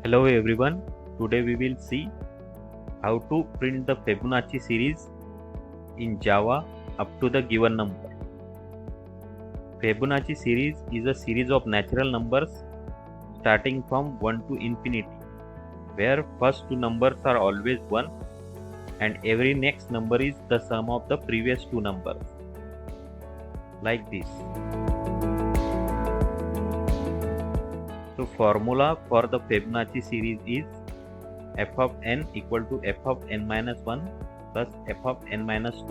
Hello everyone, today we will see how to print the Fibonacci series in Java up to the given number. Fibonacci series is a series of natural numbers starting from 1 to infinity, where first two numbers are always 1 and every next number is the sum of the previous two numbers, like this. So formula for the Fibonacci series is f of n equal to f of n minus 1 plus f of n minus 2.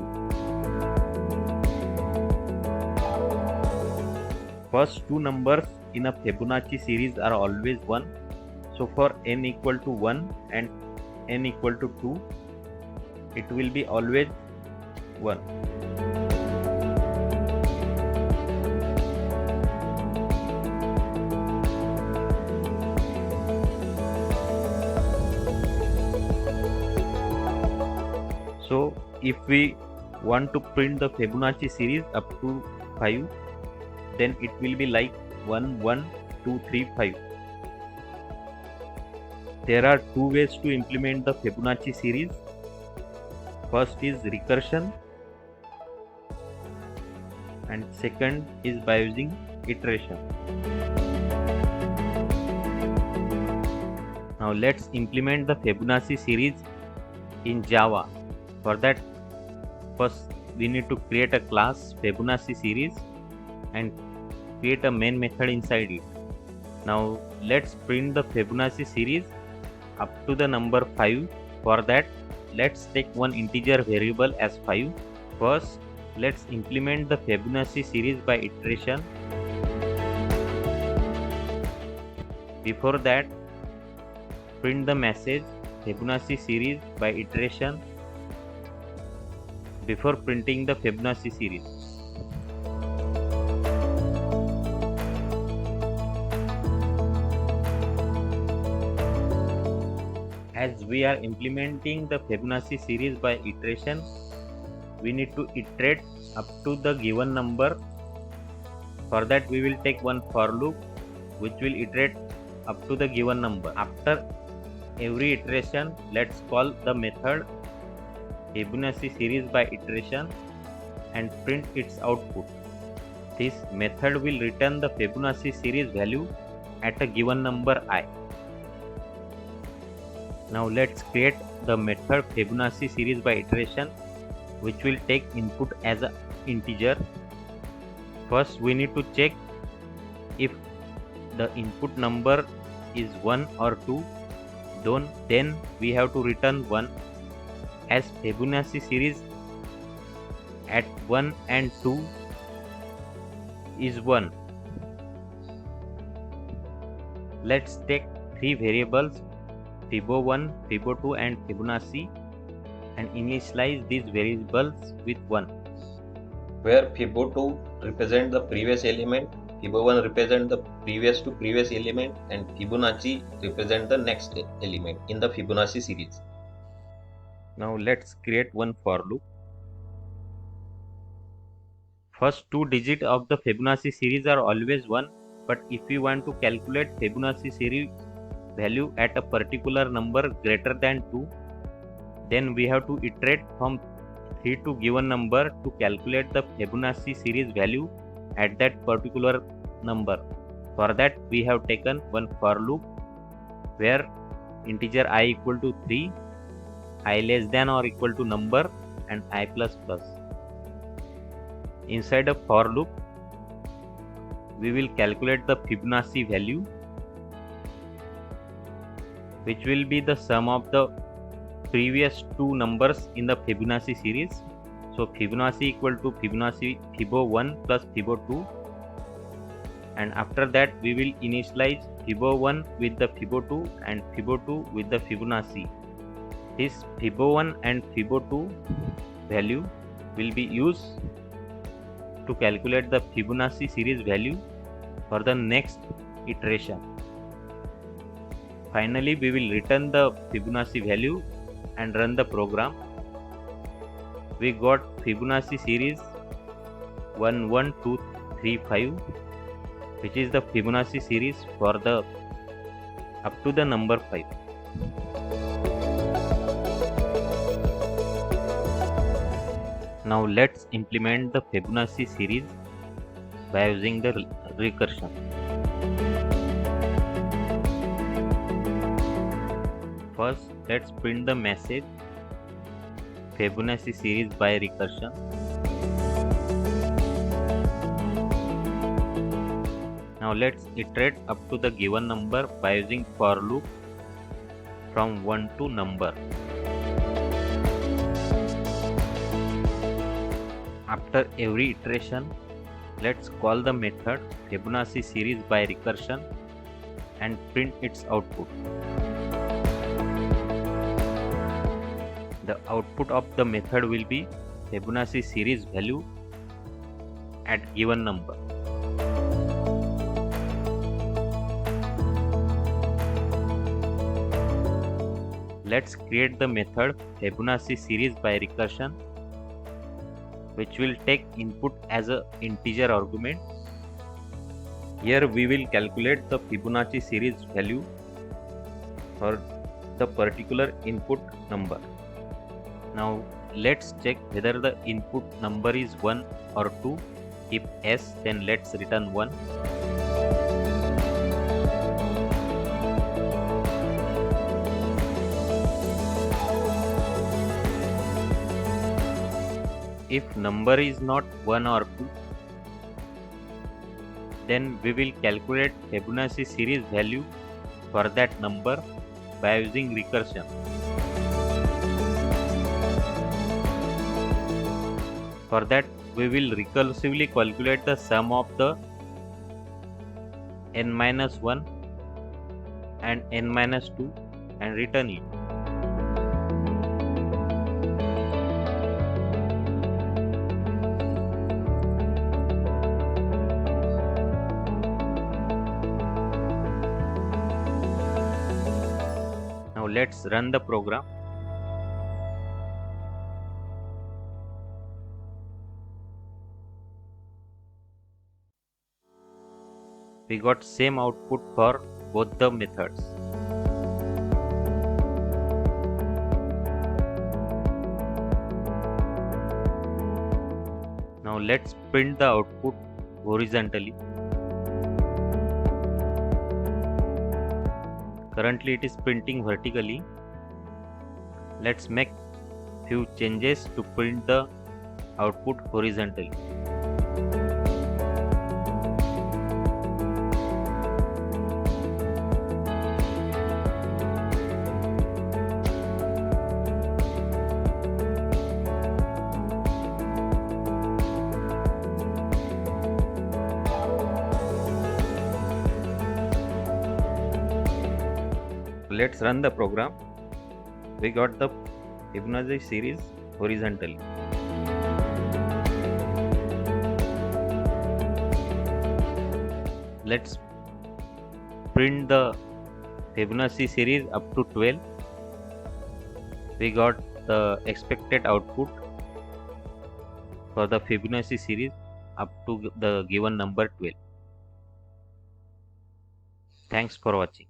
First two numbers in a Fibonacci series are always 1. So for n equal to 1 and n equal to 2, it will be always 1. So if we want to print the Fibonacci series up to 5, then it will be like 1, 1, 2, 3, 5. There are two ways to implement the Fibonacci series. First is recursion and second is by using iteration. Now let's implement the Fibonacci series in Java. For that, first we need to create a class Fibonacci series and create a main method inside it. Now let's print the Fibonacci series up to the number 5. For that, let's take one integer variable as 5. First, let's implement the Fibonacci series by iteration. Before that, print the message Fibonacci series by iteration before printing the Fibonacci series. As we are implementing the Fibonacci series by iteration, we need to iterate up to the given number. For that, we will take one for loop which will iterate up to the given number. After every iteration, let's call the method Fibonacci series by iteration and print its output. This method will return the Fibonacci series value at a given number I. Now let's create the method Fibonacci series by iteration, which will take input as an integer. First, we need to check if the input number is 1 or 2. Then we have to return 1, as Fibonacci series at 1 and 2 is 1. Let's take three variables Fibo1, Fibo2 and Fibonacci and initialize these variables with 1. Where Fibo2 represent the previous element, Fibo1 represent the previous to previous element and Fibonacci represent the next element in the Fibonacci series. Now let's create one for loop. First two digits of the Fibonacci series are always 1, but if we want to calculate Fibonacci series value at a particular number greater than 2, then we have to iterate from 3 to given number to calculate the Fibonacci series value at that particular number. For that, we have taken one for loop where integer I equal to 3, I less than or equal to number and I plus plus. Inside a for loop, we will calculate the Fibonacci value, which will be the sum of the previous two numbers in the Fibonacci series. So Fibonacci equal to Fibonacci Fibo1 plus Fibo2, and after that we will initialize Fibo1 with the Fibo2 and Fibo2 with the Fibonacci. This Fibo1 and Fibo2 value will be used to calculate the Fibonacci series value for the next iteration. Finally, we will return the Fibonacci value and run the program. We got Fibonacci series 1, 1, 2, 3, 5, which is the Fibonacci series for the up to the number 5. Now let's implement the Fibonacci series by using the recursion. First, let's print the message Fibonacci series by recursion. Now let's iterate up to the given number by using for loop from 1 to number. After every iteration, let's call the method Fibonacci series by recursion and print its output. The output of the method will be Fibonacci series value at given number. Let's create the method Fibonacci series by recursion, which will take input as an integer argument. Here we will calculate the Fibonacci series value for the particular input number. Now let's check whether the input number is 1 or 2. If yes, then let's return 1. If number is not 1 or 2, then we will calculate Fibonacci series value for that number by using recursion. For that, we will recursively calculate the sum of the n-1 and n-2 and return it. Now let's run the program. We got same output for both the methods. Now let's print the output horizontally. Currently it is printing vertically. Let's make few changes to print the output horizontally. Let's run the program. We got the Fibonacci series horizontally. Let's print the Fibonacci series up to 12. We got the expected output for the Fibonacci series up to the given number 12. Thanks for watching.